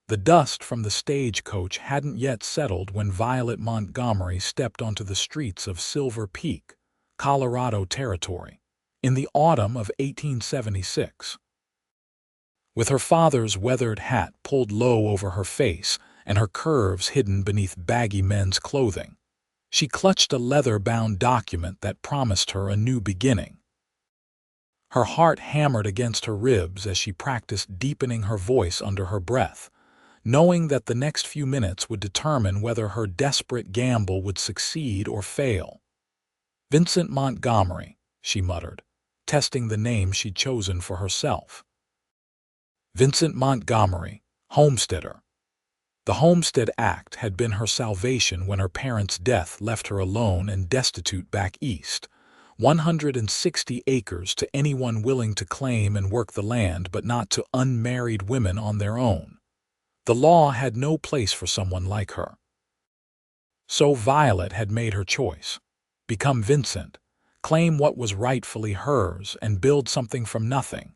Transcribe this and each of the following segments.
The dust from the stagecoach hadn't yet settled when Violet Montgomery stepped onto the streets of Silver Peak, Colorado Territory, in the autumn of 1876. With her father's weathered hat pulled low over her face and her curves hidden beneath baggy men's clothing, she clutched a leather-bound document that promised her a new beginning. Her heart hammered against her ribs as she practiced deepening her voice under her breath, knowing that the next few minutes would determine whether her desperate gamble would succeed or fail. "Vincent Montgomery," she muttered, testing the name she'd chosen for herself. Vincent Montgomery, homesteader. The Homestead Act had been her salvation when her parents' death left her alone and destitute back east. 160 acres to anyone willing to claim and work the land, but not to unmarried women on their own. The law had no place for someone like her. So Violet had made her choice. Become Vincent, claim what was rightfully hers, and build something from nothing.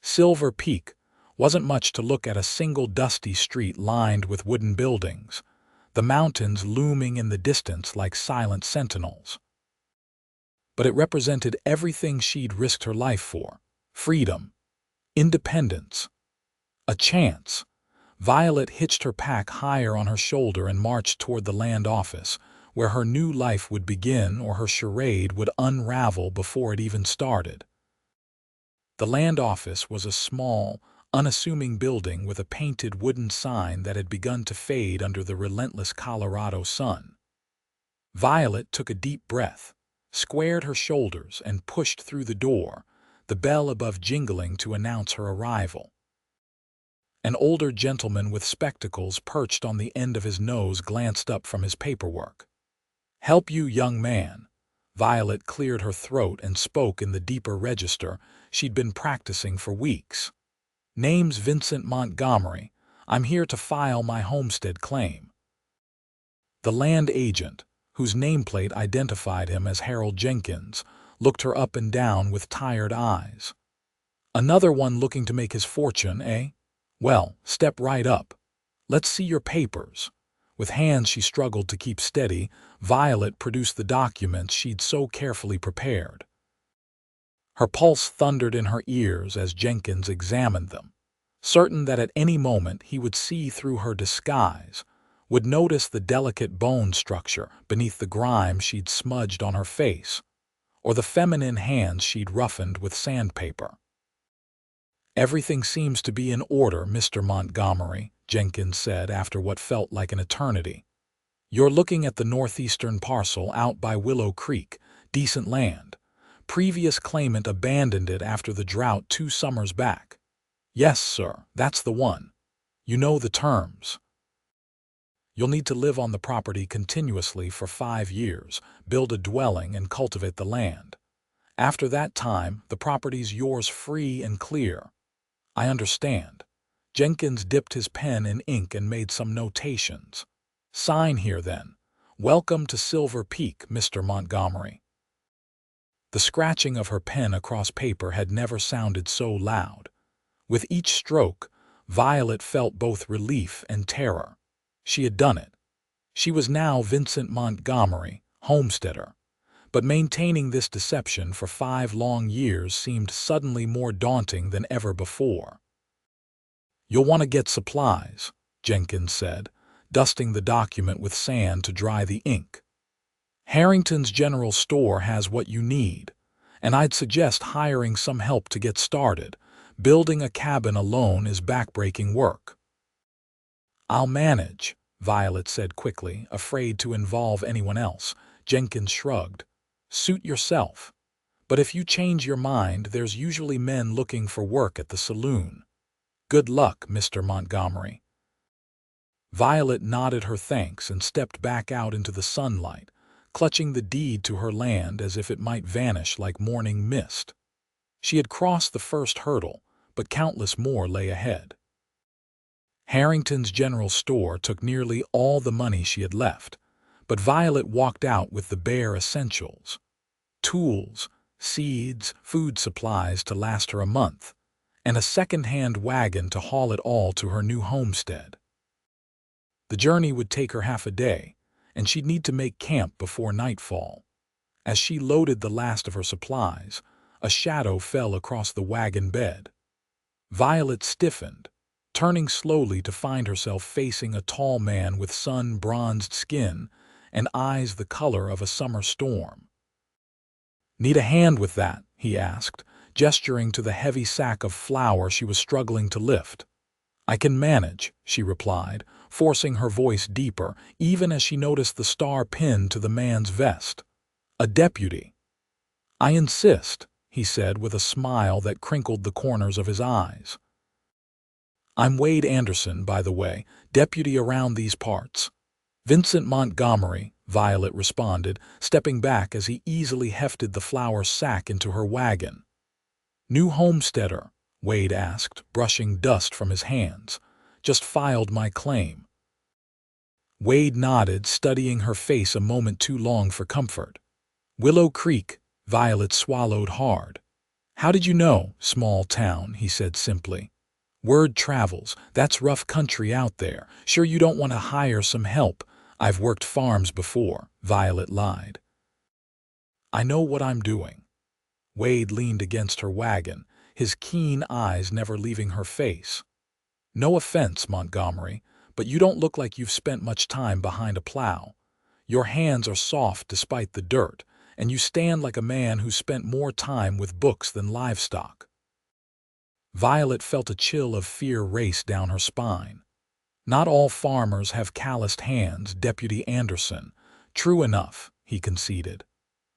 Silver Peak wasn't much to look at, a single dusty street lined with wooden buildings, the mountains looming in the distance like silent sentinels. But it represented everything she'd risked her life for: freedom, independence, a chance. Violet hitched her pack higher on her shoulder and marched toward the land office, where her new life would begin or her charade would unravel before it even started. The land office was a small, unassuming building with a painted wooden sign that had begun to fade under the relentless Colorado sun. Violet took a deep breath, squared her shoulders, and pushed through the door, the bell above jingling to announce her arrival. An older gentleman with spectacles perched on the end of his nose glanced up from his paperwork. "Help you, young man." Violet cleared her throat and spoke in the deeper register she'd been practicing for weeks. "Name's Vincent Montgomery. I'm here to file my homestead claim." The land agent, whose nameplate identified him as Harold Jenkins, looked her up and down with tired eyes. "Another one looking to make his fortune, eh? Well, step right up. Let's see your papers." With hands she struggled to keep steady, Violet produced the documents she'd so carefully prepared. Her pulse thundered in her ears as Jenkins examined them, certain that at any moment he would see through her disguise, would notice the delicate bone structure beneath the grime she'd smudged on her face, or the feminine hands she'd roughened with sandpaper. "Everything seems to be in order, Mr. Montgomery," Jenkins said after what felt like an eternity. "You're looking at the northeastern parcel out by Willow Creek, decent land. Previous claimant abandoned it after the drought 2 summers back." "Yes, sir, that's the one. You know the terms. You'll need to live on the property continuously for 5 years, build a dwelling, and cultivate the land. After that time, the property's yours free and clear." "I understand." Jenkins dipped his pen in ink and made some notations. "Sign here, then. Welcome to Silver Peak, Mr. Montgomery." The scratching of her pen across paper had never sounded so loud. With each stroke, Violet felt both relief and terror. She had done it. She was now Vincent Montgomery, homesteader. But maintaining this deception for 5 long years seemed suddenly more daunting than ever before. "You'll want to get supplies," Jenkins said, dusting the document with sand to dry the ink. "Harrington's General Store has what you need, and I'd suggest hiring some help to get started. Building a cabin alone is backbreaking work." "I'll manage," Violet said quickly, afraid to involve anyone else. Jenkins shrugged. "Suit yourself. But if you change your mind, there's usually men looking for work at the saloon. Good luck, Mr. Montgomery." Violet nodded her thanks and stepped back out into the sunlight, clutching the deed to her land as if it might vanish like morning mist. She had crossed the first hurdle, but countless more lay ahead. Harrington's General Store took nearly all the money she had left, but Violet walked out with the bare essentials: tools, seeds, food supplies to last her a month, and a second-hand wagon to haul it all to her new homestead. The journey would take her half a day, and she'd need to make camp before nightfall. As she loaded the last of her supplies, a shadow fell across the wagon bed. Violet stiffened, turning slowly to find herself facing a tall man with sun-bronzed skin and eyes the color of a summer storm. "Need a hand with that?" he asked, gesturing to the heavy sack of flour she was struggling to lift. "I can manage," she replied, forcing her voice deeper, even as she noticed the star pinned to the man's vest. "A deputy." "I insist," he said with a smile that crinkled the corners of his eyes. "I'm Wade Anderson, by the way, deputy around these parts." "Vincent Montgomery," Violet responded, stepping back as he easily hefted the flour sack into her wagon. "New homesteader?" Wade asked, brushing dust from his hands. "Just filed my claim." Wade nodded, studying her face a moment too long for comfort. "Willow Creek." Violet swallowed hard. "How did you know?" "Small town," he said simply. "Word travels. That's rough country out there. Sure you don't want to hire some help?" "I've worked farms before," Violet lied. "I know what I'm doing." Wade leaned against her wagon, his keen eyes never leaving her face. "No offense, Montgomery, but you don't look like you've spent much time behind a plow. Your hands are soft despite the dirt, and you stand like a man who's spent more time with books than livestock." Violet felt a chill of fear race down her spine. "Not all farmers have calloused hands, Deputy Anderson." "True enough," he conceded.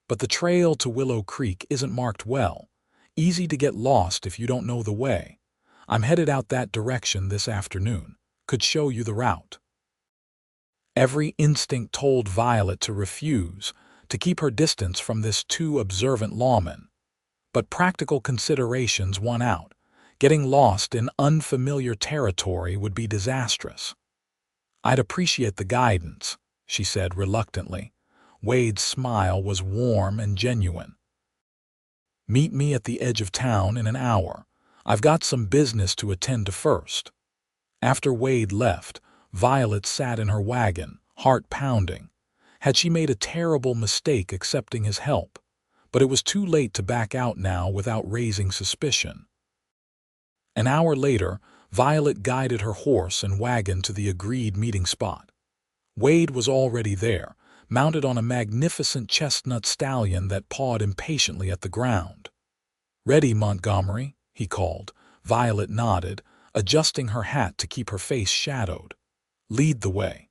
"But the trail to Willow Creek isn't marked well. Easy to get lost if you don't know the way. I'm headed out that direction this afternoon. Could show you the route." Every instinct told Violet to refuse, to keep her distance from this too observant lawman. But practical considerations won out. Getting lost in unfamiliar territory would be disastrous. "I'd appreciate the guidance," she said reluctantly. Wade's smile was warm and genuine. "Meet me at the edge of town in an hour. I've got some business to attend to first." After Wade left, Violet sat in her wagon, heart pounding. Had she made a terrible mistake accepting his help? But it was too late to back out now without raising suspicion. An hour later, Violet guided her horse and wagon to the agreed meeting spot. Wade was already there, mounted on a magnificent chestnut stallion that pawed impatiently at the ground. "Ready, Montgomery?" he called. Violet nodded, adjusting her hat to keep her face shadowed. "Lead the way."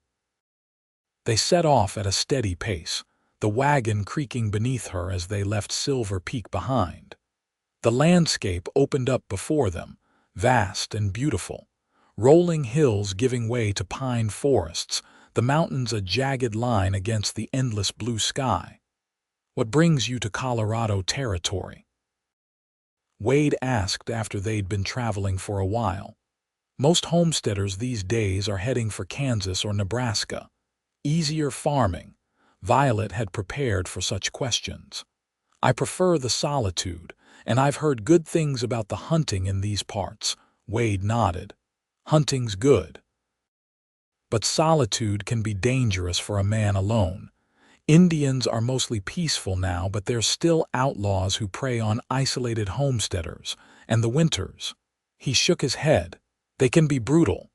They set off at a steady pace, the wagon creaking beneath her as they left Silver Peak behind. The landscape opened up before them, vast and beautiful, rolling hills giving way to pine forests, the mountains a jagged line against the endless blue sky. "What brings you to Colorado territory?" Wade asked after they'd been traveling for a while. "Most homesteaders these days are heading for Kansas or Nebraska. Easier farming." Violet had prepared for such questions. "I prefer the solitude, and I've heard good things about the hunting in these parts." Wade nodded. "Hunting's good. But solitude can be dangerous for a man alone. Indians are mostly peaceful now, but there's still outlaws who prey on isolated homesteaders, and the winters." He shook his head. "They can be brutal."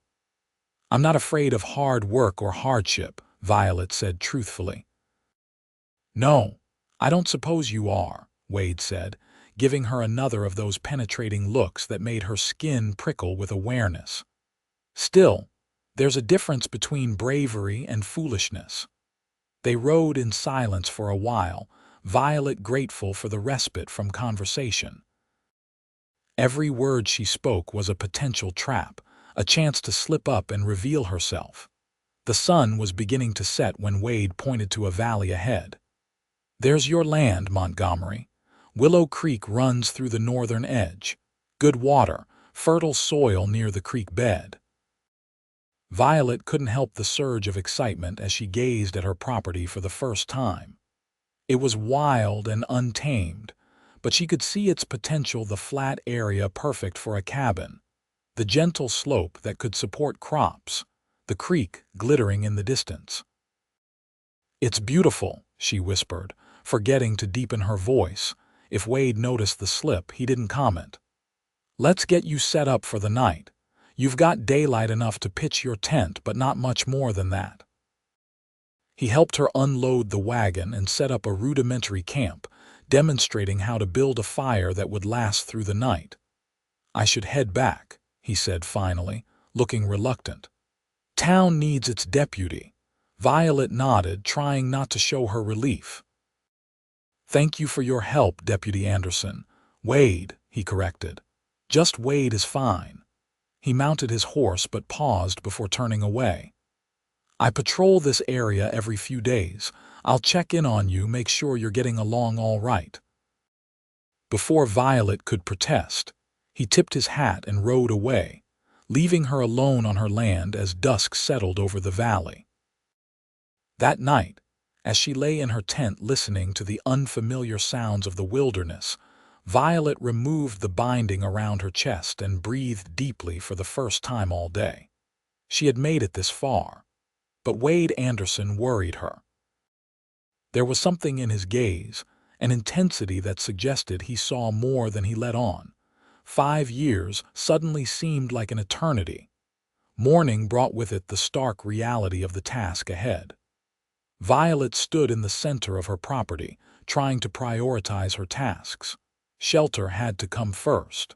"I'm not afraid of hard work or hardship," Violet said truthfully. "No, I don't suppose you are," Wade said, giving her another of those penetrating looks that made her skin prickle with awareness. "Still, there's a difference between bravery and foolishness." They rode in silence for a while, Violet grateful for the respite from conversation. Every word she spoke was a potential trap, a chance to slip up and reveal herself. The sun was beginning to set when Wade pointed to a valley ahead. "There's your land, Montgomery. Willow Creek runs through the northern edge. Good water, fertile soil near the creek bed." Violet couldn't help the surge of excitement as she gazed at her property for the first time. It was wild and untamed, but she could see its potential: the flat area perfect for a cabin, the gentle slope that could support crops, the creek glittering in the distance. "It's beautiful," she whispered, forgetting to deepen her voice. If Wade noticed the slip, he didn't comment. "Let's get you set up for the night. You've got daylight enough to pitch your tent, but not much more than that." He helped her unload the wagon and set up a rudimentary camp, demonstrating how to build a fire that would last through the night. "I should head back," he said finally, looking reluctant. "Town needs its deputy." Violet nodded, trying not to show her relief. "Thank you for your help, Deputy Anderson." "Wade," he corrected. "Just Wade is fine." He mounted his horse but paused before turning away. "I patrol this area every few days. I'll check in on you, make sure you're getting along all right." Before Violet could protest, he tipped his hat and rode away, leaving her alone on her land as dusk settled over the valley. That night, as she lay in her tent listening to the unfamiliar sounds of the wilderness, Violet removed the binding around her chest and breathed deeply for the first time all day. She had made it this far, but Wade Anderson worried her. There was something in his gaze, an intensity that suggested he saw more than he let on. 5 years suddenly seemed like an eternity. Morning brought with it the stark reality of the task ahead. Violet stood in the center of her property, trying to prioritize her tasks. Shelter had to come first.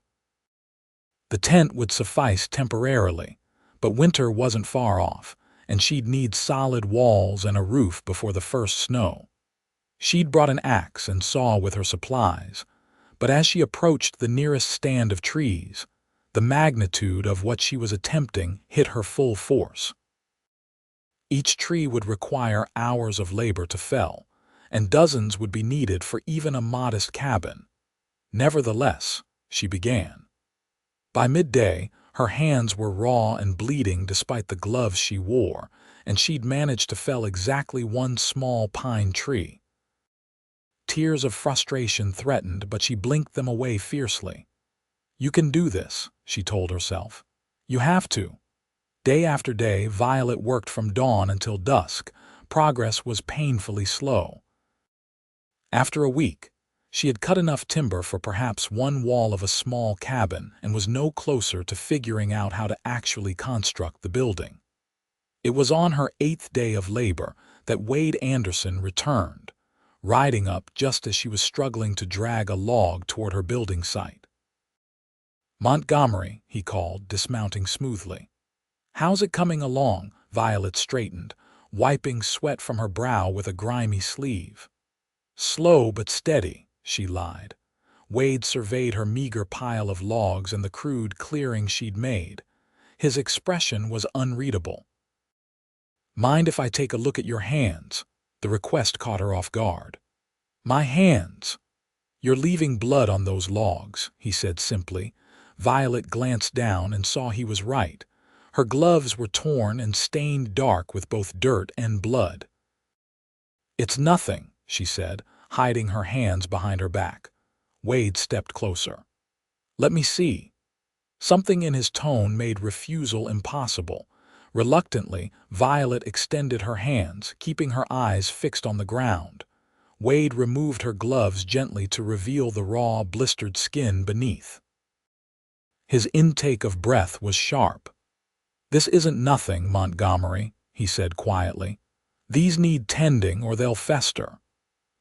The tent would suffice temporarily, but winter wasn't far off, and she'd need solid walls and a roof before the first snow. She'd brought an axe and saw with her supplies, but as she approached the nearest stand of trees, the magnitude of what she was attempting hit her full force. Each tree would require hours of labor to fell, and dozens would be needed for even a modest cabin. Nevertheless, she began. By midday, her hands were raw and bleeding despite the gloves she wore, and she'd managed to fell exactly one small pine tree. Tears of frustration threatened, but she blinked them away fiercely. "You can do this," she told herself. "You have to." Day after day, Violet worked from dawn until dusk. Progress was painfully slow. After a week, she had cut enough timber for perhaps one wall of a small cabin and was no closer to figuring out how to actually construct the building. It was on her 8th day of labor that Wade Anderson returned, riding up just as she was struggling to drag a log toward her building site. "Montgomery," he called, dismounting smoothly. "How's it coming along?" Violet straightened, wiping sweat from her brow with a grimy sleeve. "Slow but steady," she lied. Wade surveyed her meager pile of logs and the crude clearing she'd made. His expression was unreadable. "Mind if I take a look at your hands?" The request caught her off guard. "My hands?" "You're leaving blood on those logs," he said simply. Violet glanced down and saw he was right. Her gloves were torn and stained dark with both dirt and blood. "It's nothing," she said, hiding her hands behind her back. Wade stepped closer. "Let me see." Something in his tone made refusal impossible. Reluctantly, Violet extended her hands, keeping her eyes fixed on the ground. Wade removed her gloves gently to reveal the raw, blistered skin beneath. His intake of breath was sharp. "This isn't nothing, Montgomery," he said quietly. "These need tending or they'll fester."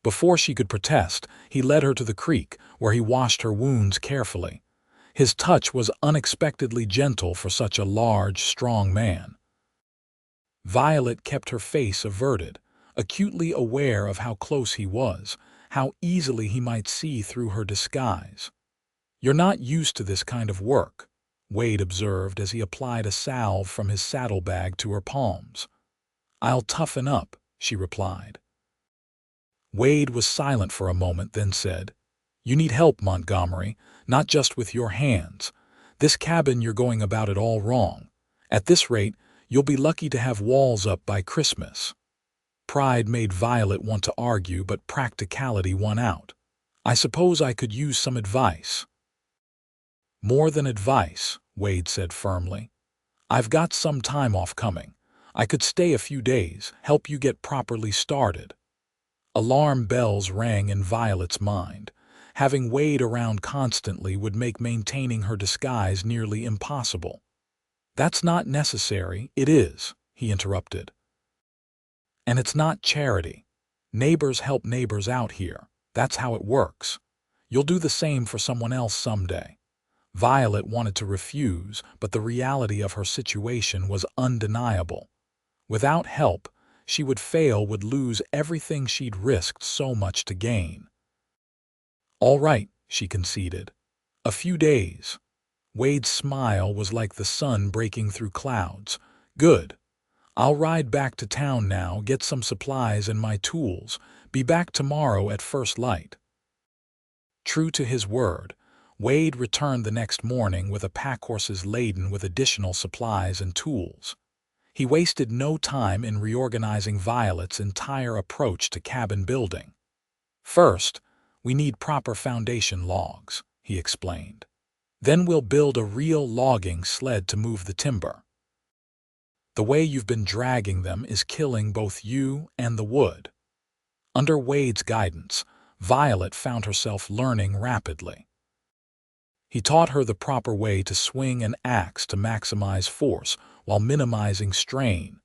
Before she could protest, he led her to the creek, where he washed her wounds carefully. His touch was unexpectedly gentle for such a large, strong man. Violet kept her face averted, acutely aware of how close he was, how easily he might see through her disguise. "You're not used to this kind of work," Wade observed as he applied a salve from his saddlebag to her palms. "I'll toughen up," she replied. Wade was silent for a moment, then said, "You need help, Montgomery, not just with your hands. This cabin, you're going about it all wrong. At this rate, you'll be lucky to have walls up by Christmas." Pride made Violet want to argue, but practicality won out. "I suppose I could use some advice." "More than advice," Wade said firmly. "I've got some time off coming. I could stay a few days, help you get properly started. Alarm bells rang in Violet's mind. Having Wade around constantly would make maintaining her disguise nearly impossible. That's not necessary, it is, he interrupted. And it's not charity. Neighbors help neighbors out here. That's how it works. You'll do the same for someone else someday. Violet wanted to refuse, but the reality of her situation was undeniable. Without help, she would fail, would lose everything she'd risked so much to gain. All right, she conceded. A few days. Wade's smile was like the sun breaking through clouds. Good. I'll ride back to town now, get some supplies and my tools. Be back tomorrow at first light. True to his word, Wade returned the next morning with a packhorses laden with additional supplies and tools. He wasted no time in reorganizing Violet's entire approach to cabin building. First, we need proper foundation logs, he explained. Then we'll build a real logging sled to move the timber. The way you've been dragging them is killing both you and the wood. Under Wade's guidance, Violet found herself learning rapidly. He taught her the proper way to swing an axe to maximize force while minimizing strain,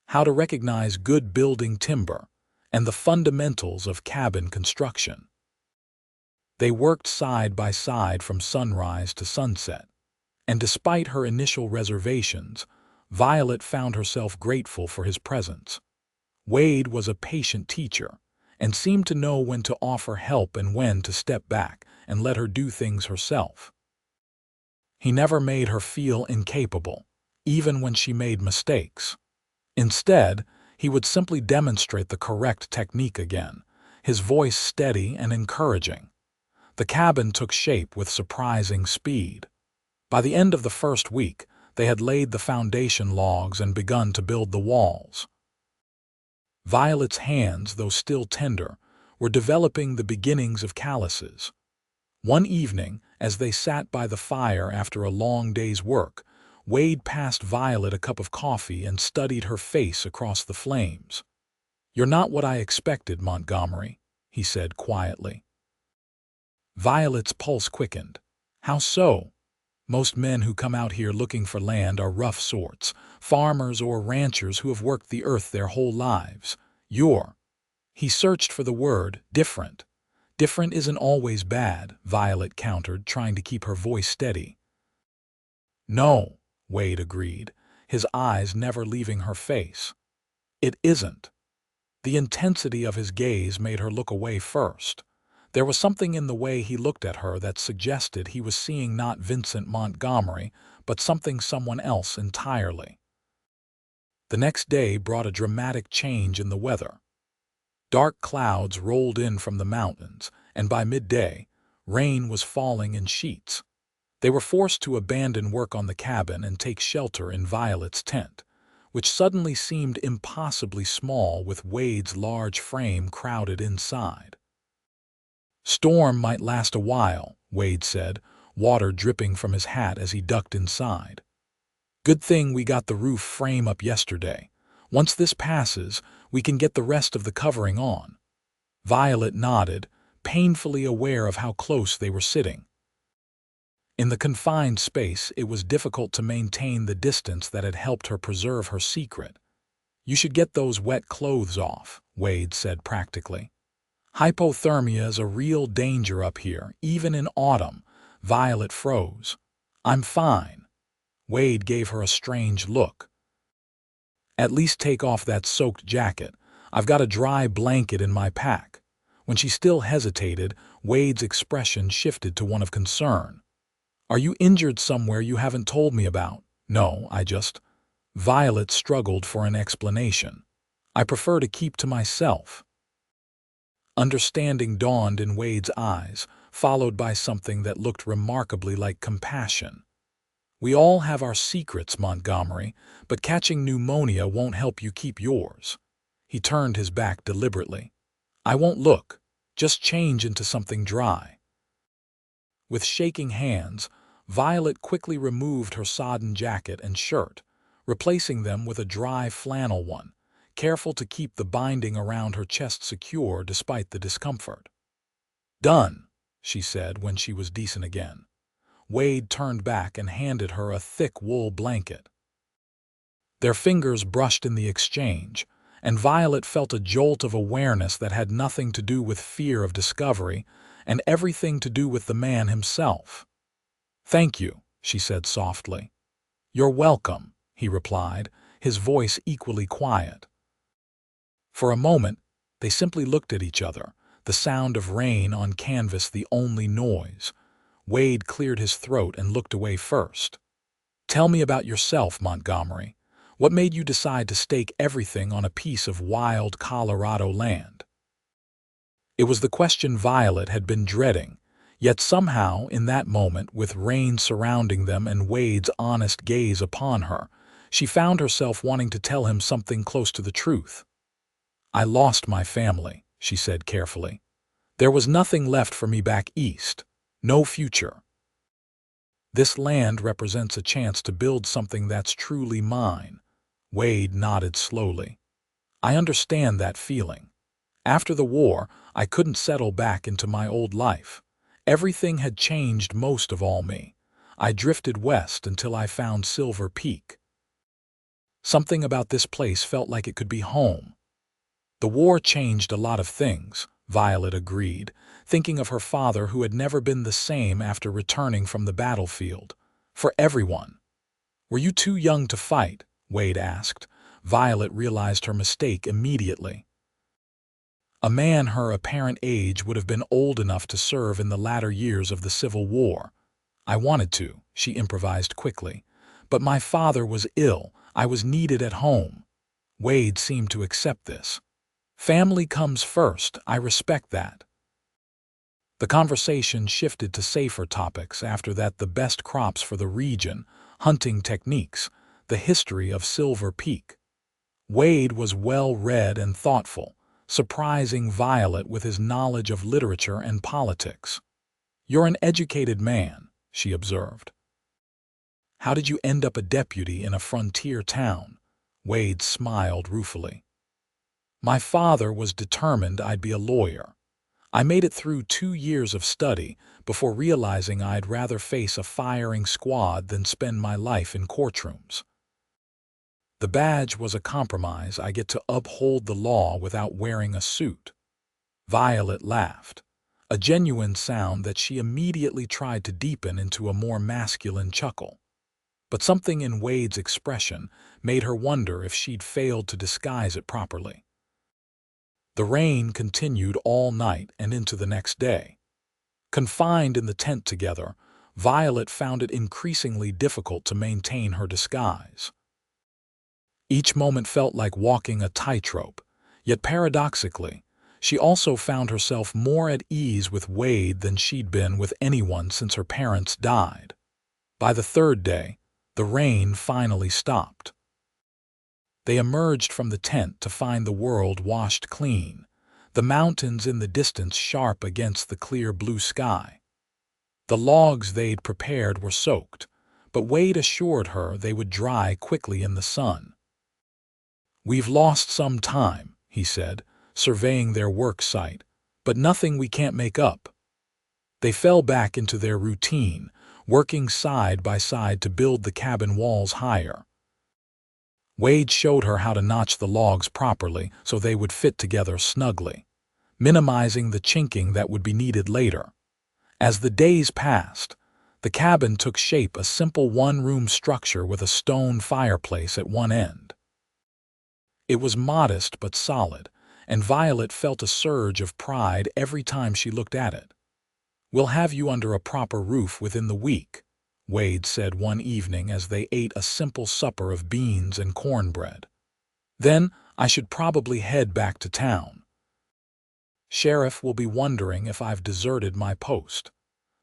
how to recognize good building timber, and the fundamentals of cabin construction. They worked side by side from sunrise to sunset, and despite her initial reservations, Violet found herself grateful for his presence. Wade was a patient teacher and seemed to know when to offer help and when to step back and let her do things herself. He never made her feel incapable, even when she made mistakes. Instead, he would simply demonstrate the correct technique again, his voice steady and encouraging. The cabin took shape with surprising speed. By the end of the first week, they had laid the foundation logs and begun to build the walls. Violet's hands, though still tender, were developing the beginnings of calluses. One evening, as they sat by the fire after a long day's work, Wade passed Violet a cup of coffee and studied her face across the flames. "You're not what I expected, Montgomery," he said quietly. Violet's pulse quickened. "How so?" "Most men who come out here looking for land are rough sorts, farmers or ranchers who have worked the earth their whole lives. You're—" He searched for the word, different. "Different isn't always bad," Violet countered, trying to keep her voice steady. "No," Wade agreed, his eyes never leaving her face. "It isn't." The intensity of his gaze made her look away first. There was something in the way he looked at her that suggested he was seeing not Vincent Montgomery, but someone else entirely. The next day brought a dramatic change in the weather. Dark clouds rolled in from the mountains, and by midday, rain was falling in sheets. They were forced to abandon work on the cabin and take shelter in Violet's tent, which suddenly seemed impossibly small with Wade's large frame crowded inside. "Storm might last a while," Wade said, water dripping from his hat as he ducked inside. "Good thing we got the roof frame up yesterday. Once this passes, we can get the rest of the covering on." Violet nodded, painfully aware of how close they were sitting. In the confined space, it was difficult to maintain the distance that had helped her preserve her secret. "You should get those wet clothes off," Wade said practically. "Hypothermia is a real danger up here, even in autumn." Violet froze. "I'm fine." Wade gave her a strange look. "At least take off that soaked jacket. I've got a dry blanket in my pack." When she still hesitated, Wade's expression shifted to one of concern. "Are you injured somewhere you haven't told me about?" "No, I just—" Violet struggled for an explanation. "I prefer to keep to myself." Understanding dawned in Wade's eyes, followed by something that looked remarkably like compassion. "We all have our secrets, Montgomery, but catching pneumonia won't help you keep yours." He turned his back deliberately. "I won't look. Just change into something dry." With shaking hands, Violet quickly removed her sodden jacket and shirt, replacing them with a dry flannel one, careful to keep the binding around her chest secure despite the discomfort. "Done," she said when she was decent again. Wade turned back and handed her a thick wool blanket. Their fingers brushed in the exchange, and Violet felt a jolt of awareness that had nothing to do with fear of discovery and everything to do with the man himself. "Thank you," she said softly. "You're welcome," he replied, his voice equally quiet. For a moment, they simply looked at each other, the sound of rain on canvas the only noise. Wade cleared his throat and looked away first. "Tell me about yourself, Montgomery. What made you decide to stake everything on a piece of wild Colorado land?" It was the question Violet had been dreading, yet somehow, in that moment, with rain surrounding them and Wade's honest gaze upon her, she found herself wanting to tell him something close to the truth. "I lost my family," she said carefully. "There was nothing left for me back east. No future. This land represents a chance to build something that's truly mine." Wade nodded slowly. "I understand that feeling. After the war, I couldn't settle back into my old life. Everything had changed, most of all me. I drifted west until I found Silver Peak. Something about this place felt like it could be home." "The war changed a lot of things," Violet agreed, thinking of her father who had never been the same after returning from the battlefield. "For everyone." "Were you too young to fight?" Wade asked. Violet realized her mistake immediately. A man her apparent age would have been old enough to serve in the latter years of the Civil War. "I wanted to," she improvised quickly. "But my father was ill. I was needed at home." Wade seemed to accept this. "Family comes first. I respect that." The conversation shifted to safer topics after that: the best crops for the region, hunting techniques, the history of Silver Peak. Wade was well-read and thoughtful, surprising Violet with his knowledge of literature and politics. "You're an educated man," she observed. "How did you end up a deputy in a frontier town?" Wade smiled ruefully. "My father was determined I'd be a lawyer. I made it through 2 years of study before realizing I'd rather face a firing squad than spend my life in courtrooms. The badge was a compromise. I get to uphold the law without wearing a suit." Violet laughed, a genuine sound that she immediately tried to deepen into a more masculine chuckle. But something in Wade's expression made her wonder if she'd failed to disguise it properly. The rain continued all night and into the next day. Confined in the tent together, Violet found it increasingly difficult to maintain her disguise. Each moment felt like walking a tightrope, yet paradoxically, she also found herself more at ease with Wade than she'd been with anyone since her parents died. By the third day, the rain finally stopped. They emerged from the tent to find the world washed clean, the mountains in the distance sharp against the clear blue sky. The logs they'd prepared were soaked, but Wade assured her they would dry quickly in the sun. "We've lost some time," he said, surveying their work site, "but nothing we can't make up." They fell back into their routine, working side by side to build the cabin walls higher. Wade showed her how to notch the logs properly so they would fit together snugly, minimizing the chinking that would be needed later. As the days passed, the cabin took shape, a simple one-room structure with a stone fireplace at one end. It was modest but solid, and Violet felt a surge of pride every time she looked at it. "We'll have you under a proper roof within the week," Wade said one evening as they ate a simple supper of beans and cornbread. "Then I should probably head back to town. Sheriff will be wondering if I've deserted my post."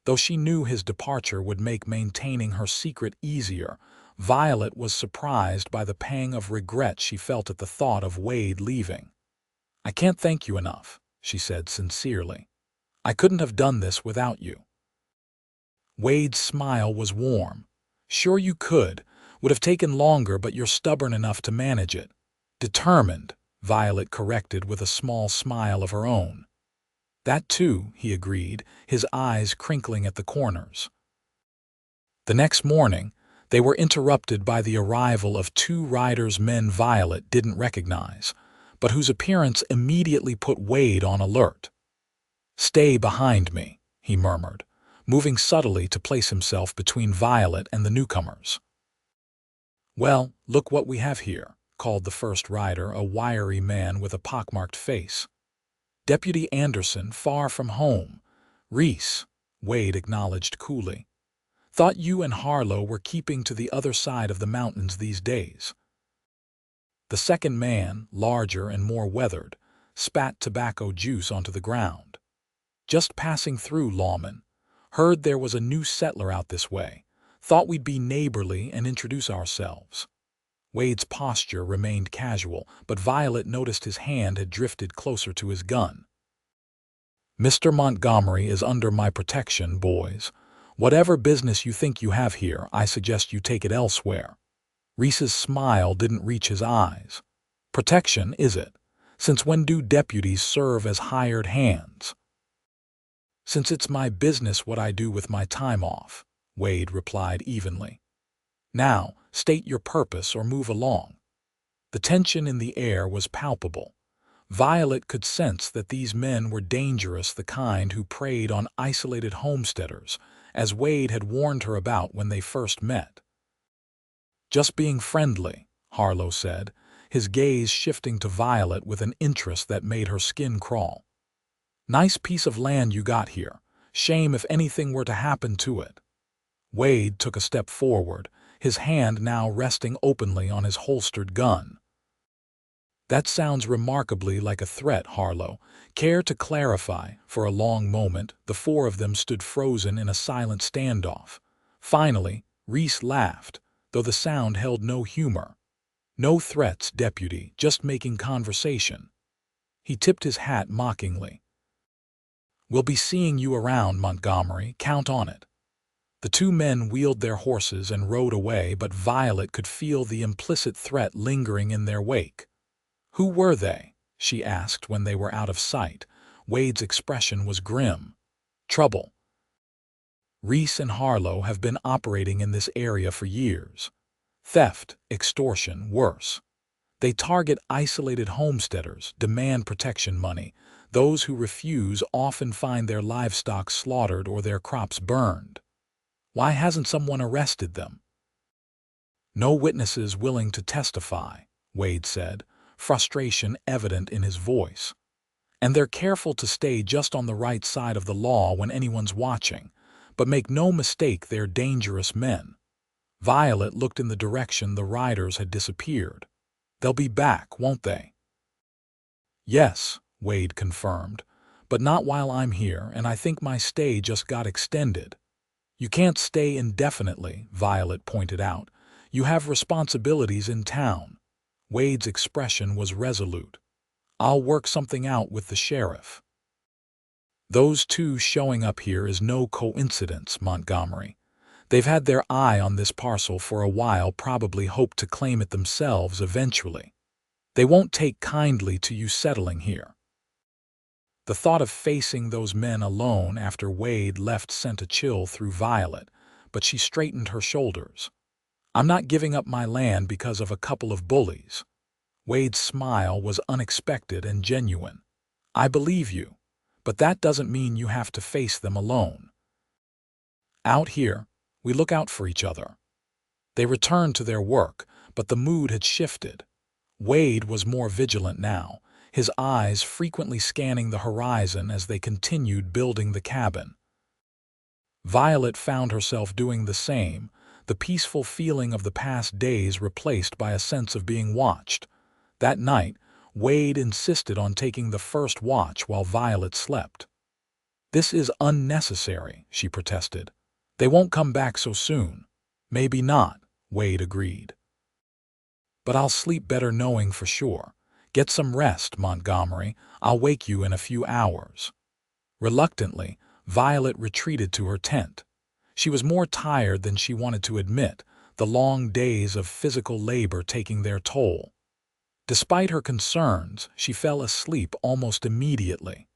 Though she knew his departure would make maintaining her secret easier, Violet was surprised by the pang of regret she felt at the thought of Wade leaving. "I can't thank you enough," she said sincerely. "I couldn't have done this without you." Wade's smile was warm. "Sure you could. Would have taken longer, but you're stubborn enough to manage it. Determined, Violet corrected with a small smile of her own. That too, he agreed, his eyes crinkling at the corners. The next morning, they were interrupted by the arrival of two riders men Violet didn't recognize, but whose appearance immediately put Wade on alert. "Stay behind me," he murmured, moving subtly to place himself between Violet and the newcomers. "Well, look what we have here," called the first rider, a wiry man with a pockmarked face. "Deputy Anderson, far from home." "Reese," Wade acknowledged coolly. "Thought you and Harlow were keeping to the other side of the mountains these days." The second man, larger and more weathered, spat tobacco juice onto the ground. "Just passing through, lawman. Heard there was a new settler out this way. Thought we'd be neighborly and introduce ourselves." Wade's posture remained casual, but Violet noticed his hand had drifted closer to his gun. "Mr. Montgomery is under my protection, boys. Whatever business you think you have here, I suggest you take it elsewhere." Reese's smile didn't reach his eyes. "Protection, is it? Since when do deputies serve as hired hands?" "Since it's my business what I do with my time off," Wade replied evenly. "Now, state your purpose or move along." The tension in the air was palpable. Violet could sense that these men were dangerous, the kind who preyed on isolated homesteaders, as Wade had warned her about when they first met. "Just being friendly," Harlow said, his gaze shifting to Violet with an interest that made her skin crawl. "Nice piece of land you got here. Shame if anything were to happen to it." Wade took a step forward, his hand now resting openly on his holstered gun. "That sounds remarkably like a threat, Harlow. Care to clarify?" For a long moment, the four of them stood frozen in a silent standoff. Finally, Reese laughed, though the sound held no humor. "No threats, deputy, just making conversation." He tipped his hat mockingly. "We'll be seeing you around, Montgomery, count on it." The two men wheeled their horses and rode away, but Violet could feel the implicit threat lingering in their wake. "Who were they?" she asked when they were out of sight. Wade's expression was grim. "Trouble. Reese and Harlow have been operating in this area for years. Theft, extortion, worse. They target isolated homesteaders, demand protection money. Those who refuse often find their livestock slaughtered or their crops burned. Why hasn't someone arrested them?" "No witnesses willing to testify," Wade said, frustration evident in his voice. "And they're careful to stay just on the right side of the law when anyone's watching. But make no mistake, they're dangerous men." Violet looked in the direction the riders had disappeared. "They'll be back, won't they?" "Yes," Wade confirmed, "but not while I'm here, and I think my stay just got extended." "You can't stay indefinitely," Violet pointed out. "You have responsibilities in town." Wade's expression was resolute. "I'll work something out with the sheriff." "Those two showing up here is no coincidence, Montgomery. They've had their eye on this parcel for a while, probably hope to claim it themselves eventually. They won't take kindly to you settling here." The thought of facing those men alone after Wade left sent a chill through Violet, but she straightened her shoulders. "I'm not giving up my land because of a couple of bullies." Wade's smile was unexpected and genuine. "I believe you, but that doesn't mean you have to face them alone. Out here, we look out for each other." They returned to their work, but the mood had shifted. Wade was more vigilant now, his eyes frequently scanning the horizon as they continued building the cabin. Violet found herself doing the same, the peaceful feeling of the past days replaced by a sense of being watched. That night, Wade insisted on taking the first watch while Violet slept. "This is unnecessary," she protested. "They won't come back so soon." "Maybe not," Wade agreed. "But I'll sleep better knowing for sure. Get some rest, Montgomery. I'll wake you in a few hours." Reluctantly, Violet retreated to her tent. She was more tired than she wanted to admit, the long days of physical labor taking their toll. Despite her concerns, she fell asleep almost immediately.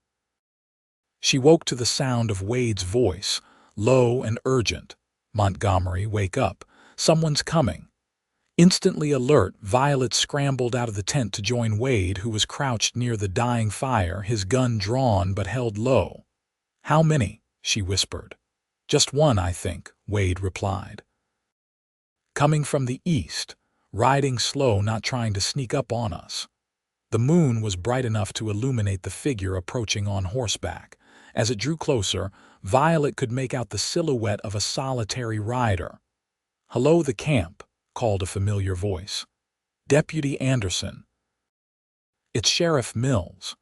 She woke to the sound of Wade's voice, low and urgent. "Montgomery, wake up. Someone's coming." Instantly alert, Violet scrambled out of the tent to join Wade, who was crouched near the dying fire, his gun drawn but held low. "How many?" she whispered. "Just one, I think," Wade replied. "Coming from the east, riding slow, not trying to sneak up on us." The moon was bright enough to illuminate the figure approaching on horseback. As it drew closer, Violet could make out the silhouette of a solitary rider. "Hello, the camp," called a familiar voice. "Deputy Anderson." "It's Sheriff Mills."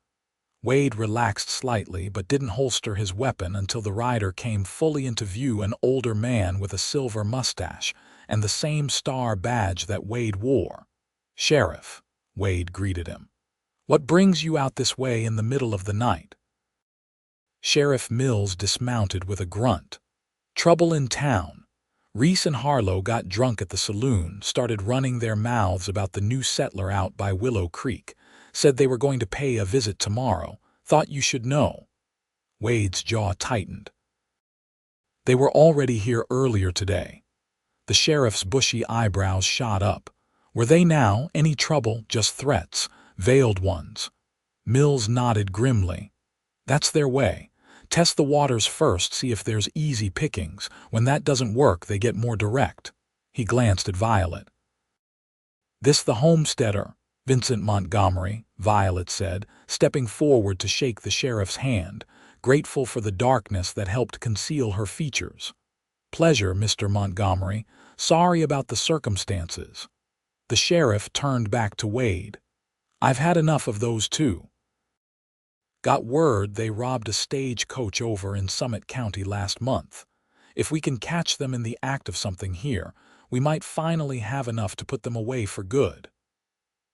Wade relaxed slightly but didn't holster his weapon until the rider came fully into view, an older man with a silver mustache and the same star badge that Wade wore. "Sheriff," Wade greeted him. "What brings you out this way in the middle of the night?" Sheriff Mills dismounted with a grunt. "Trouble in town. Reese and Harlow got drunk at the saloon, started running their mouths about the new settler out by Willow Creek, said they were going to pay a visit tomorrow. Thought you should know." Wade's jaw tightened. "They were already here earlier today." The sheriff's bushy eyebrows shot up. "Were they now? Any trouble? Just threats? Veiled ones?" Mills nodded grimly. "That's their way. Test the waters first, see if there's easy pickings. When that doesn't work, they get more direct." He glanced at Violet. "This the homesteader, Vincent Montgomery," Violet said, stepping forward to shake the sheriff's hand, grateful for the darkness that helped conceal her features. "Pleasure, Mr. Montgomery. Sorry about the circumstances." The sheriff turned back to Wade. "I've had enough of those too. Got word they robbed a stagecoach over in Summit County last month. If we can catch them in the act of something here, we might finally have enough to put them away for good."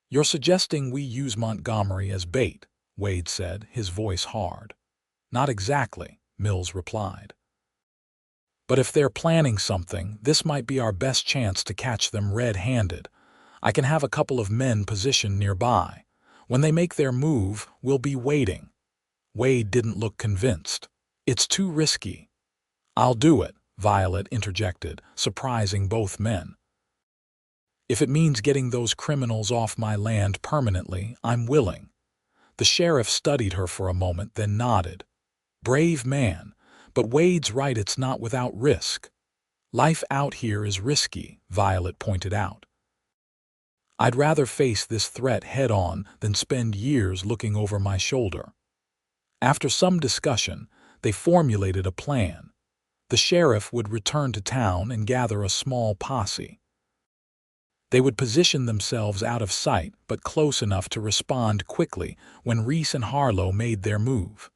"You're suggesting we use Montgomery as bait," Wade said, his voice hard. "Not exactly," Mills replied. "But if they're planning something, this might be our best chance to catch them red-handed. I can have a couple of men positioned nearby. When they make their move, we'll be waiting." Wade didn't look convinced. "It's too risky." "I'll do it," Violet interjected, surprising both men. "If it means getting those criminals off my land permanently, I'm willing." The sheriff studied her for a moment, then nodded. "Brave man, but Wade's right, it's not without risk." "Life out here is risky," Violet pointed out. "I'd rather face this threat head-on than spend years looking over my shoulder." After some discussion, they formulated a plan. The sheriff would return to town and gather a small posse. They would position themselves out of sight but close enough to respond quickly when Reese and Harlow made their move.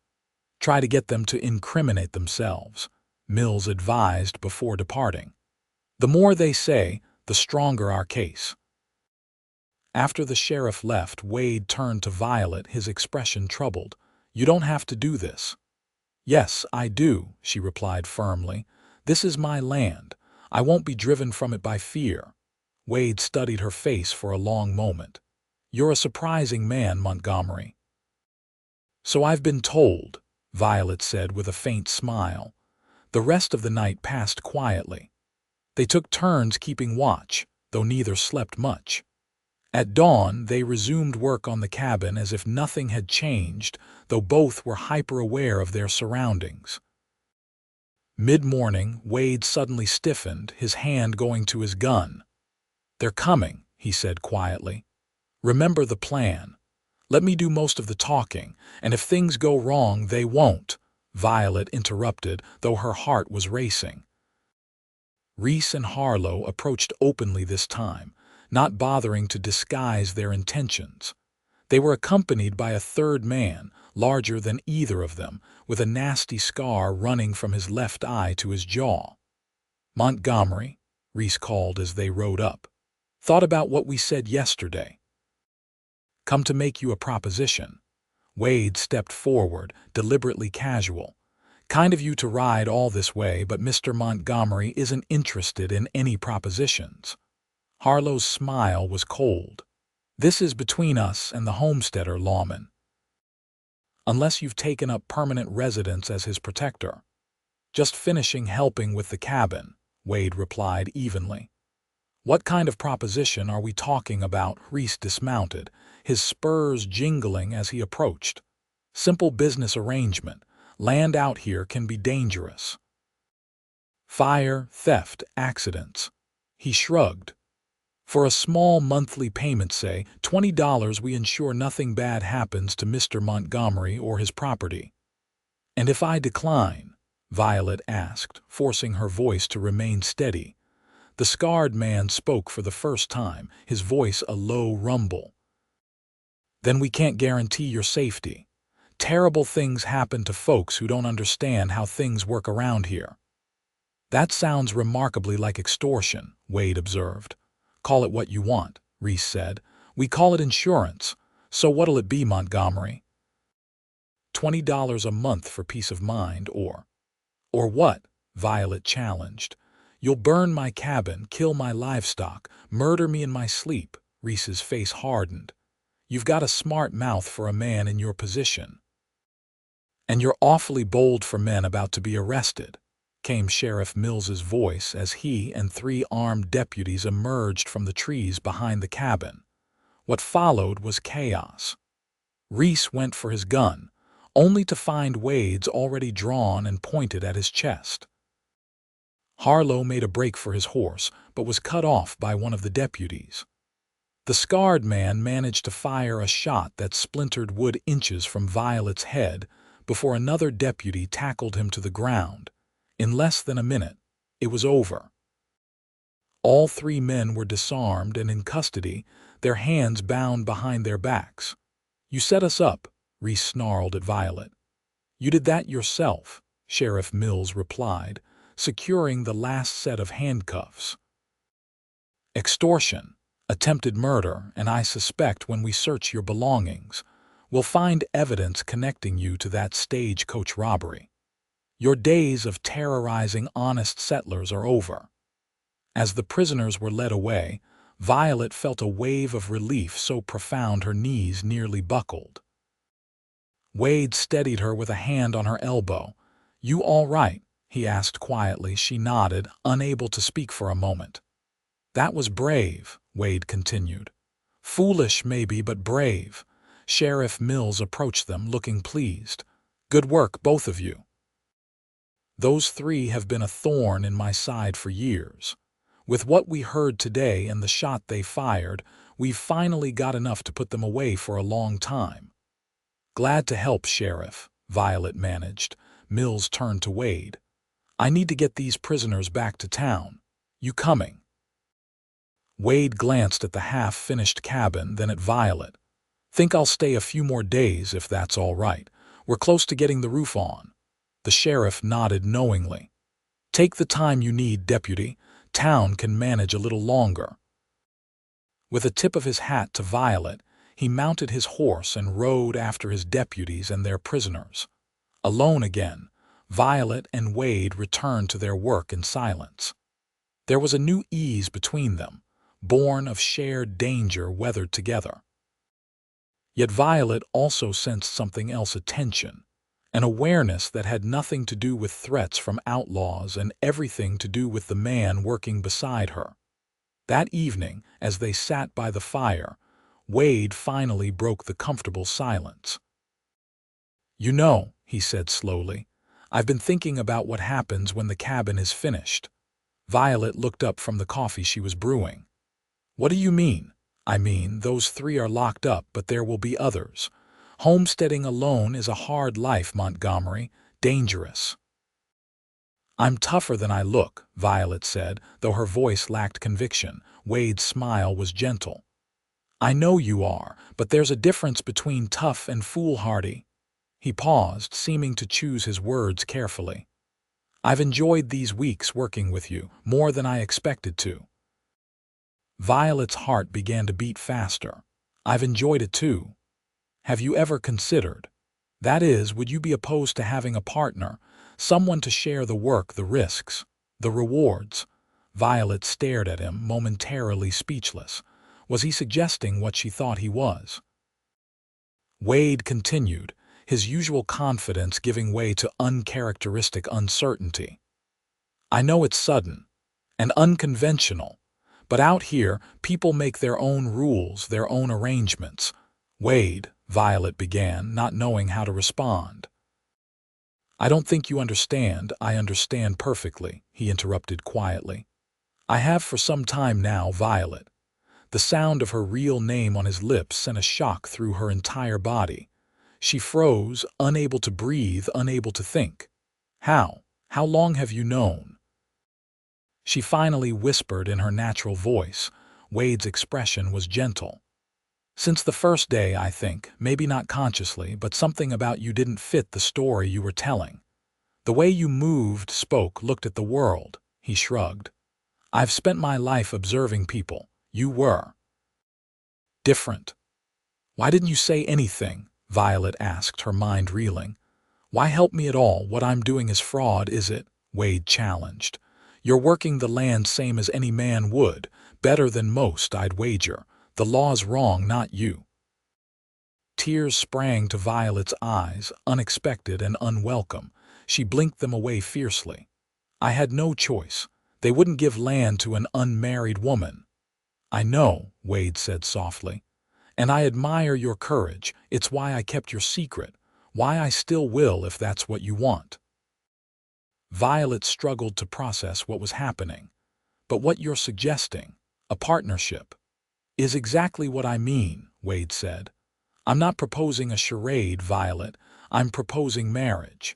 "Try to get them to incriminate themselves," Mills advised before departing. "The more they say, the stronger our case." After the sheriff left, Wade turned to Violet, his expression troubled. "You don't have to do this." "Yes, I do," she replied firmly. "This is my land. I won't be driven from it by fear." Wade studied her face for a long moment. "You're a surprising man, Montgomery." "So I've been told," Violet said with a faint smile. The rest of the night passed quietly. They took turns keeping watch, though neither slept much. At dawn, they resumed work on the cabin as if nothing had changed, though both were hyper-aware of their surroundings. Mid-morning, Wade suddenly stiffened, his hand going to his gun. "They're coming," he said quietly. "Remember the plan. Let me do most of the talking, and if things go wrong, they won't," Violet interrupted, though her heart was racing. Reese and Harlow approached openly this time, not bothering to disguise their intentions. They were accompanied by a third man, larger than either of them, with a nasty scar running from his left eye to his jaw. "Montgomery," Reese called as they rode up. "Thought about what we said yesterday. Come to make you a proposition." Wade stepped forward, deliberately casual. Kind of you to ride all this way, but Mr. Montgomery isn't interested in any propositions. Harlow's smile was cold. This is between us and the homesteader lawman. Unless you've taken up permanent residence as his protector. Just finishing helping with the cabin, Wade replied evenly. What kind of proposition are we talking about? Reese dismounted, his spurs jingling as he approached. Simple business arrangement. Land out here can be dangerous. Fire, theft, accidents. He shrugged. For a small monthly payment, say $20, we ensure nothing bad happens to Mr. Montgomery or his property. And if I decline? Violet asked, forcing her voice to remain steady. The scarred man spoke for the first time, his voice a low rumble. Then we can't guarantee your safety. Terrible things happen to folks who don't understand how things work around here. That sounds remarkably like extortion, Wade observed. Call it what you want, Reese said. We call it insurance. So what'll it be, Montgomery? $20 a month for peace of mind, or what? Violet challenged. You'll burn my cabin, kill my livestock, murder me in my sleep. Reese's face hardened. You've got a smart mouth for a man in your position. And you're awfully bold for men about to be arrested, came Sheriff Mills's voice as he and 3 armed deputies emerged from the trees behind the cabin. What followed was chaos. Reese went for his gun, only to find Wade's already drawn and pointed at his chest. Harlow made a break for his horse, but was cut off by one of the deputies. The scarred man managed to fire a shot that splintered wood inches from Violet's head before another deputy tackled him to the ground. In less than a minute, it was over. All 3 men were disarmed and in custody, their hands bound behind their backs. You set us up, Reese snarled at Violet. You did that yourself, Sheriff Mills replied, securing the last set of handcuffs. Extortion, attempted murder, and I suspect when we search your belongings, we'll find evidence connecting you to that stagecoach robbery. Your days of terrorizing honest settlers are over. As the prisoners were led away, Violet felt a wave of relief so profound her knees nearly buckled. Wade steadied her with a hand on her elbow. You all right? He asked quietly. She nodded, unable to speak for a moment. That was brave, Wade continued. Foolish maybe, but brave. Sheriff Mills approached them, looking pleased. Good work, both of you. Those 3 have been a thorn in my side for years. With what we heard today and the shot they fired, we've finally got enough to put them away for a long time. Glad to help, Sheriff, Violet managed. Mills turned to Wade. I need to get these prisoners back to town. You coming? Wade glanced at the half-finished cabin, then at Violet. Think I'll stay a few more days if that's all right. We're close to getting the roof on. The sheriff nodded knowingly. Take the time you need, deputy. Town can manage a little longer. With a tip of his hat to Violet, he mounted his horse and rode after his deputies and their prisoners. Alone again, Violet and Wade returned to their work in silence. There was a new ease between them, born of shared danger weathered together. Yet Violet also sensed something else, tension, an awareness that had nothing to do with threats from outlaws and everything to do with the man working beside her. That evening, as they sat by the fire, Wade finally broke the comfortable silence. You know, he said slowly, I've been thinking about what happens when the cabin is finished. Violet looked up from the coffee she was brewing. What do you mean? I mean, those 3 are locked up, but there will be others. Homesteading alone is a hard life, Montgomery, dangerous. I'm tougher than I look, Violet said, though her voice lacked conviction. Wade's smile was gentle. I know you are, but there's a difference between tough and foolhardy. He paused, seeming to choose his words carefully. I've enjoyed these weeks working with you, more than I expected to. Violet's heart began to beat faster. I've enjoyed it too. Have you ever considered? That is, would you be opposed to having a partner, Someone to share the work, the risks, the rewards. Violet stared at him, momentarily speechless. Was he suggesting what she thought he was? Wade continued, his usual confidence giving way to uncharacteristic uncertainty. I know it's sudden and unconventional, but out here, people make their own rules, their own arrangements. Wade, Violet began, not knowing how to respond. I don't think you understand. I understand perfectly, he interrupted quietly. I have for some time now, Violet. The sound of her real name on his lips sent a shock through her entire body. She froze, unable to breathe, unable to think. How? How long have you known? She finally whispered in her natural voice. Wade's expression was gentle. Since the first day, I think, maybe not consciously, but something about you didn't fit the story you were telling. The way you moved, spoke, looked at the world. He shrugged. I've spent my life observing people. You were different. Why didn't you say anything? Violet asked, her mind reeling. Why help me at all? What I'm doing is fraud, is it? Wade challenged. You're working the land same as any man would. Better than most, I'd wager. The law's wrong, not you. Tears sprang to Violet's eyes, unexpected and unwelcome. She blinked them away fiercely. I had no choice. They wouldn't give land to an unmarried woman. I know, Wade said softly. And I admire your courage. It's why I kept your secret. Why I still will if that's what you want. Violet struggled to process what was happening. But what you're suggesting, a partnership, is exactly what I mean, Wade said. I'm not proposing a charade, Violet. I'm proposing marriage.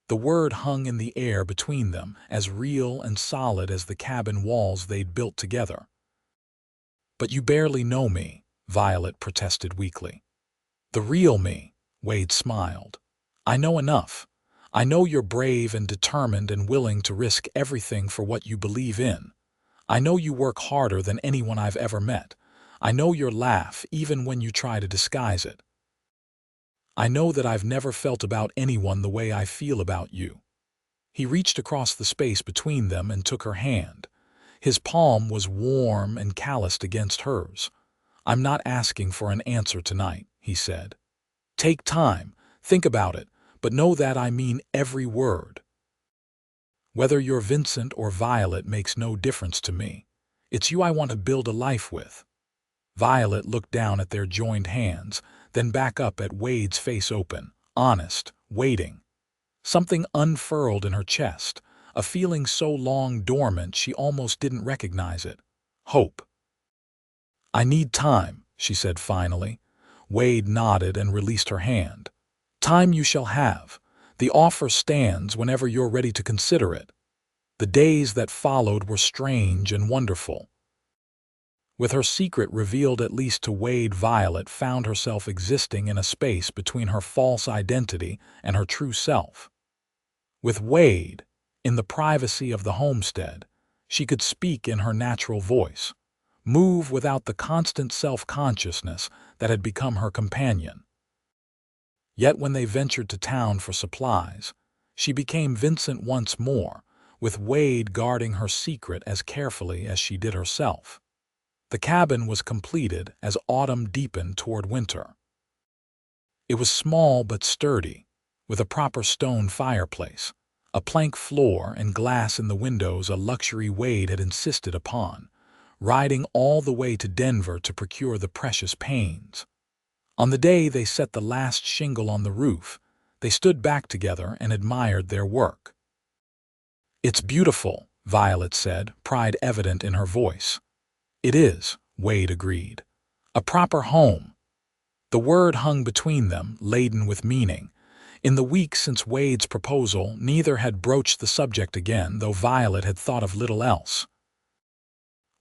The word hung in the air between them, as real and solid as the cabin walls they'd built together. But you barely know me, Violet protested weakly. The real me, Wade smiled. I know enough. I know you're brave and determined and willing to risk everything for what you believe in. I know you work harder than anyone I've ever met. I know your laugh, even when you try to disguise it. I know that I've never felt about anyone the way I feel about you. He reached across the space between them and took her hand. His palm was warm and calloused against hers. I'm not asking for an answer tonight, he said. Take time, think about it, but know that I mean every word. Whether you're Vincent or Violet makes no difference to me. It's you I want to build a life with. Violet looked down at their joined hands, then back up at Wade's face open, honest, waiting. Something unfurled in her chest, a feeling so long dormant she almost didn't recognize it. Hope. I need time, she said finally. Wade nodded and released her hand. Time you shall have. The offer stands whenever you're ready to consider it. The days that followed were strange and wonderful. With her secret revealed at least to Wade, Violet found herself existing in a space between her false identity and her true self. With Wade, in the privacy of the homestead, she could speak in her natural voice, move without the constant self-consciousness that had become her companion. Yet when they ventured to town for supplies, she became Vincent once more, with Wade guarding her secret as carefully as she did herself. The cabin was completed as autumn deepened toward winter. It was small but sturdy, with a proper stone fireplace, a plank floor and glass in the windows, a luxury Wade had insisted upon, riding all the way to Denver to procure the precious panes. On the day they set the last shingle on the roof, they stood back together and admired their work. It's beautiful, Violet said, pride evident in her voice. It is, Wade agreed. A proper home. The word hung between them, laden with meaning. In the weeks since Wade's proposal, neither had broached the subject again, though Violet had thought of little else.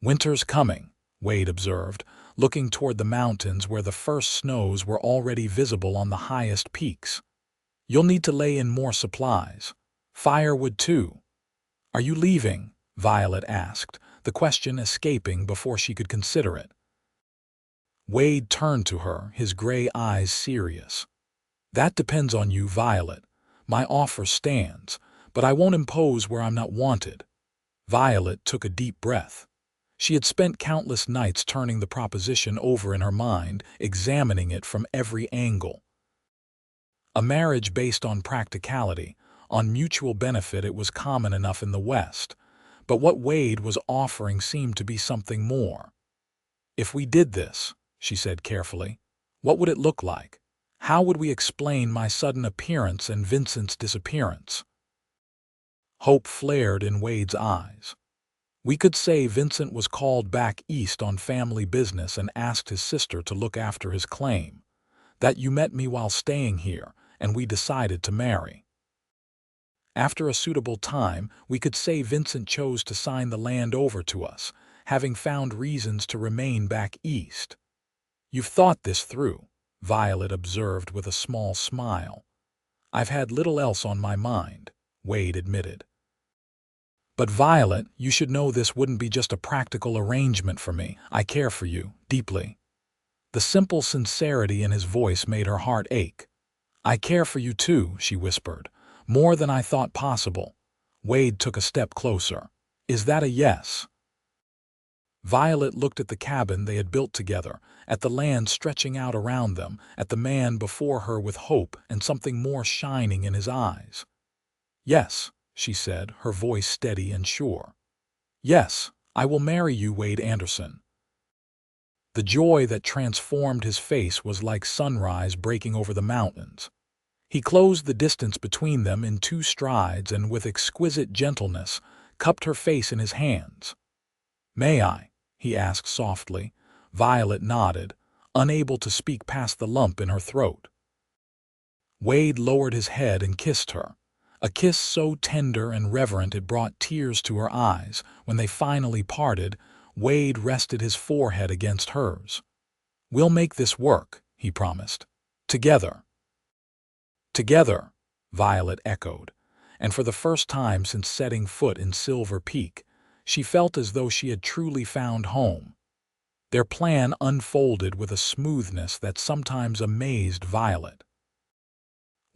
Winter's coming, Wade observed, looking toward the mountains where the first snows were already visible on the highest peaks. You'll need to lay in more supplies. Firewood, too. Are you leaving? Violet asked, the question escaping before she could consider it. Wade turned to her, his gray eyes serious. That depends on you, Violet. My offer stands, but I won't impose where I'm not wanted." Violet took a deep breath. She had spent countless nights turning the proposition over in her mind, examining it from every angle. A marriage based on practicality, on mutual benefit, it was common enough in the West, but what Wade was offering seemed to be something more. "If we did this," she said carefully, "what would it look like? How would we explain my sudden appearance and Vincent's disappearance?" Hope flared in Wade's eyes. "We could say Vincent was called back east on family business and asked his sister to look after his claim. That you met me while staying here, and we decided to marry. After a suitable time, we could say Vincent chose to sign the land over to us, having found reasons to remain back east." "You've thought this through," Violet observed with a small smile. "I've had little else on my mind," Wade admitted. "But Violet, you should know this wouldn't be just a practical arrangement for me. I care for you, deeply." The simple sincerity in his voice made her heart ache. "I care for you too," she whispered. "More than I thought possible." Wade took a step closer. "Is that a yes?" Violet looked at the cabin they had built together, at the land stretching out around them, at the man before her with hope and something more shining in his eyes. "Yes," she said, her voice steady and sure. "Yes, I will marry you, Wade Anderson." The joy that transformed his face was like sunrise breaking over the mountains. He closed the distance between them in 2 strides and with exquisite gentleness cupped her face in his hands. "May I?" he asked softly. Violet nodded, unable to speak past the lump in her throat. Wade lowered his head and kissed her, a kiss so tender and reverent it brought tears to her eyes. When they finally parted, Wade rested his forehead against hers. "We'll make this work," he promised. "Together." "Together," Violet echoed, and for the first time since setting foot in Silver Peak, she felt as though she had truly found home. Their plan unfolded with a smoothness that sometimes amazed Violet.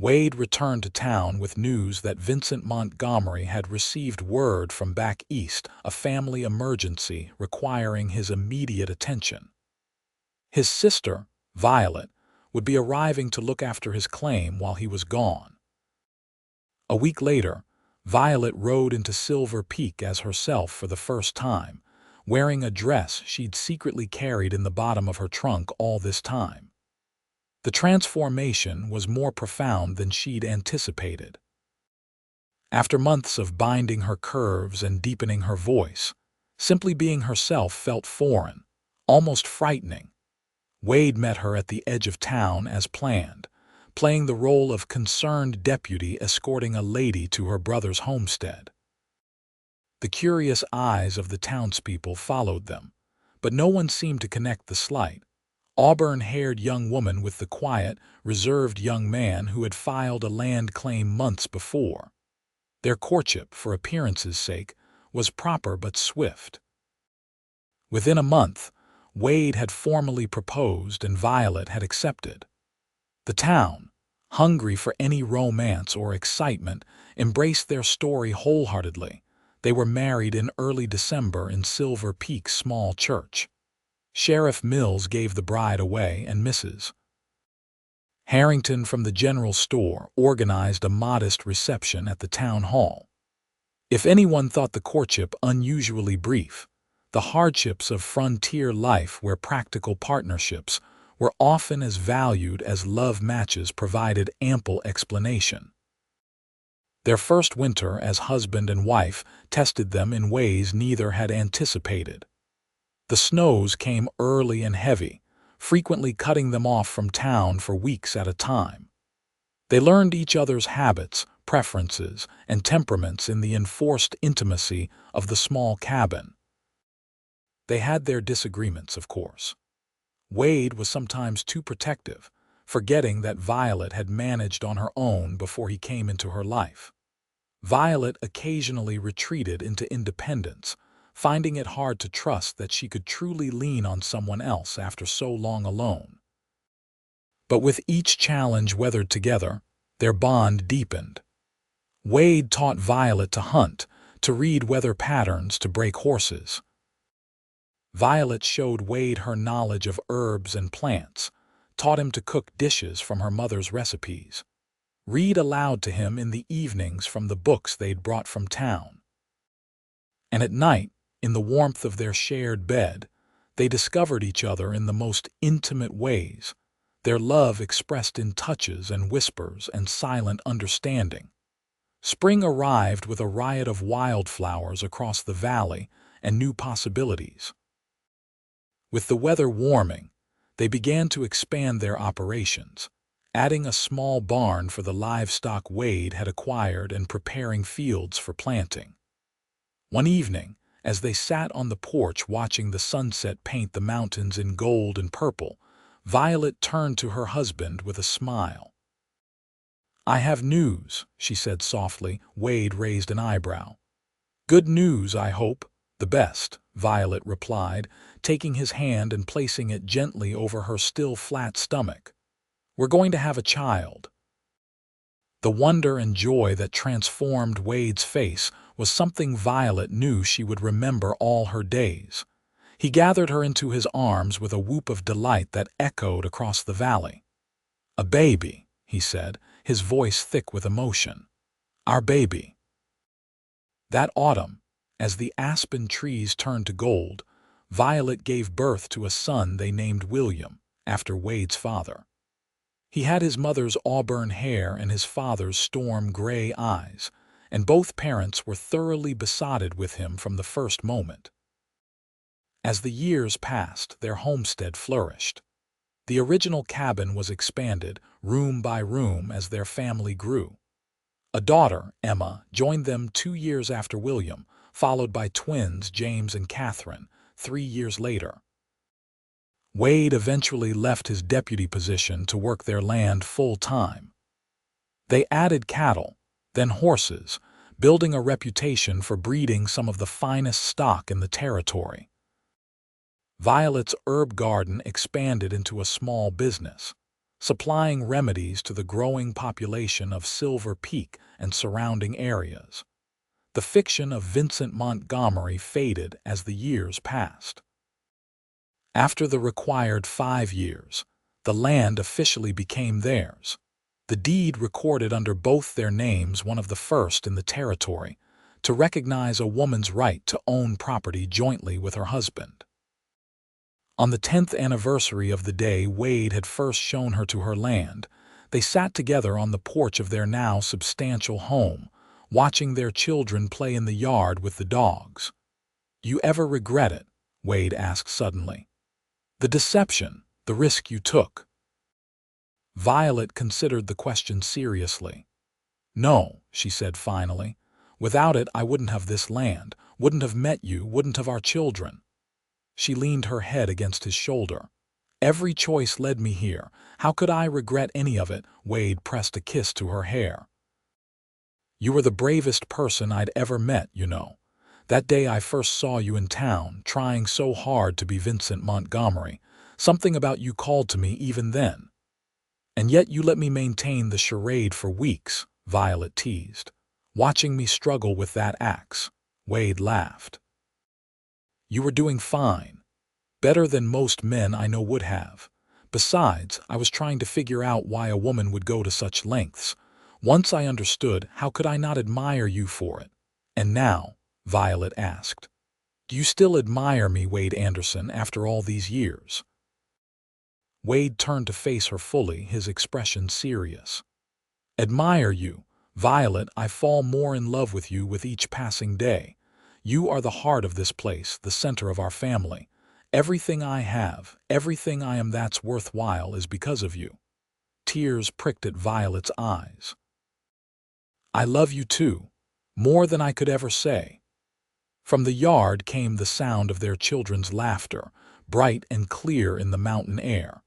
Wade returned to town with news that Vincent Montgomery had received word from back east, a family emergency requiring his immediate attention. His sister, Violet, would be arriving to look after his claim while he was gone. A week later, Violet rode into Silver Peak as herself for the first time, wearing a dress she'd secretly carried in the bottom of her trunk all this time. The transformation was more profound than she'd anticipated. After months of binding her curves and deepening her voice, simply being herself felt foreign, almost frightening. Wade met her at the edge of town as planned, playing the role of concerned deputy escorting a lady to her brother's homestead. The curious eyes of the townspeople followed them, but no one seemed to connect the slight, auburn-haired young woman with the quiet, reserved young man who had filed a land claim months before. Their courtship, for appearance's sake, was proper but swift. Within a month, Wade had formally proposed and Violet had accepted. The town, hungry for any romance or excitement, embraced their story wholeheartedly. They were married in early December in Silver Peak's small church. Sheriff Mills gave the bride away and Mrs. Harrington from the general store organized a modest reception at the town hall. If anyone thought the courtship unusually brief, the hardships of frontier life where practical partnerships were often as valued as love matches provided ample explanation. Their first winter as husband and wife tested them in ways neither had anticipated. The snows came early and heavy, frequently cutting them off from town for weeks at a time. They learned each other's habits, preferences, and temperaments in the enforced intimacy of the small cabin. They had their disagreements, of course. Wade was sometimes too protective, forgetting that Violet had managed on her own before he came into her life. Violet occasionally retreated into independence, finding it hard to trust that she could truly lean on someone else after so long alone. But with each challenge weathered together, their bond deepened. Wade taught Violet to hunt, to read weather patterns, to break horses. Violet showed Wade her knowledge of herbs and plants, taught him to cook dishes from her mother's recipes, read aloud to him in the evenings from the books they'd brought from town. And at night, in the warmth of their shared bed, they discovered each other in the most intimate ways, their love expressed in touches and whispers and silent understanding. Spring arrived with a riot of wildflowers across the valley and new possibilities. With the weather warming, they began to expand their operations, adding a small barn for the livestock Wade had acquired and preparing fields for planting. One evening, as they sat on the porch watching the sunset paint the mountains in gold and purple, Violet turned to her husband with a smile. "I have news," she said softly. Wade raised an eyebrow. "Good news, I hope." "The best," Violet replied, taking his hand and placing it gently over her still flat stomach. "We're going to have a child." The wonder and joy that transformed Wade's face was something Violet knew she would remember all her days. He gathered her into his arms with a whoop of delight that echoed across the valley. "A baby," he said, his voice thick with emotion. "Our baby." That autumn, as the aspen trees turned to gold, Violet gave birth to a son they named William, after Wade's father. He had his mother's auburn hair and his father's storm-gray eyes, and both parents were thoroughly besotted with him from the first moment. As the years passed, their homestead flourished. The original cabin was expanded, room by room, as their family grew. A daughter, Emma, joined them 2 years after William, followed by twins James and Catherine 3 years later. Wade eventually left his deputy position to work their land full-time. They added cattle, then horses, building a reputation for breeding some of the finest stock in the territory. Violet's herb garden expanded into a small business, supplying remedies to the growing population of Silver Peak and surrounding areas. The fiction of Vincent Montgomery faded as the years passed. After the required 5 years, the land officially became theirs. The deed recorded under both their names, one of the first in the territory, to recognize a woman's right to own property jointly with her husband. On the 10th anniversary of the day Wade had first shown her to her land, they sat together on the porch of their now substantial home, watching their children play in the yard with the dogs. "You ever regret it?" Wade asked suddenly. "The deception, the risk you took?" Violet considered the question seriously. "No," she said finally. "Without it I wouldn't have this land, wouldn't have met you, wouldn't have our children." She leaned her head against his shoulder. "Every choice led me here. How could I regret any of it?" Wade pressed a kiss to her hair. "You were the bravest person I'd ever met, you know. That day I first saw you in town, trying so hard to be Vincent Montgomery. Something about you called to me even then. And yet you let me maintain the charade for weeks," Violet teased. "Watching me struggle with that axe." Wade laughed. "You were doing fine. Better than most men I know would have. Besides, I was trying to figure out why a woman would go to such lengths. Once I understood, how could I not admire you for it? And now," Violet asked, "do you still admire me, Wade Anderson, after all these years?" Wade turned to face her fully, his expression serious. "Admire you? Violet, I fall more in love with you with each passing day. You are the heart of this place, the center of our family. Everything I have, everything I am that's worthwhile is because of you." Tears pricked at Violet's eyes. "I love you too, more than I could ever say." From the yard came the sound of their children's laughter, bright and clear in the mountain air.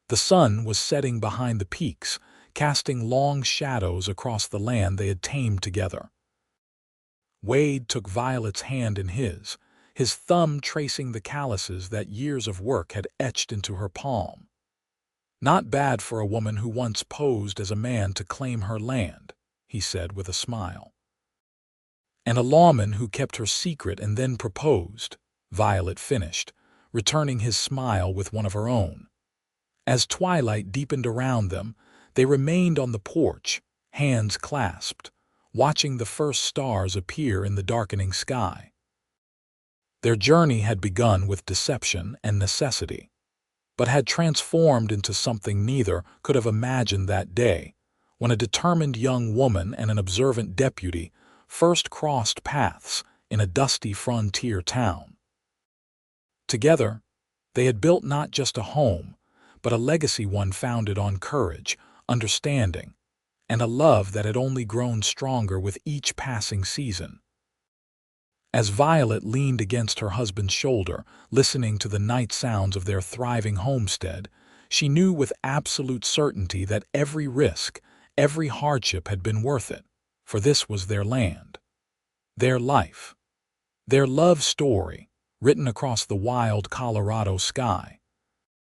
The sun was setting behind the peaks, casting long shadows across the land they had tamed together. Wade took Violet's hand in his thumb tracing the calluses that years of work had etched into her palm. Not bad for a woman who once posed as a man to claim her land. he said with a smile. "And a lawman who kept her secret and then proposed," Violet finished, returning his smile with one of her own. As twilight deepened around them, they remained on the porch, hands clasped, watching the first stars appear in the darkening sky. Their journey had begun with deception and necessity, but had transformed into something neither could have imagined that day, when a determined young woman and an observant deputy first crossed paths in a dusty frontier town. Together, they had built not just a home, but a legacy one founded on courage, understanding, and a love that had only grown stronger with each passing season. As Violet leaned against her husband's shoulder, listening to the night sounds of their thriving homestead, she knew with absolute certainty that every risk, every hardship had been worth it, for this was their land, their life, their love story, written across the wild Colorado sky.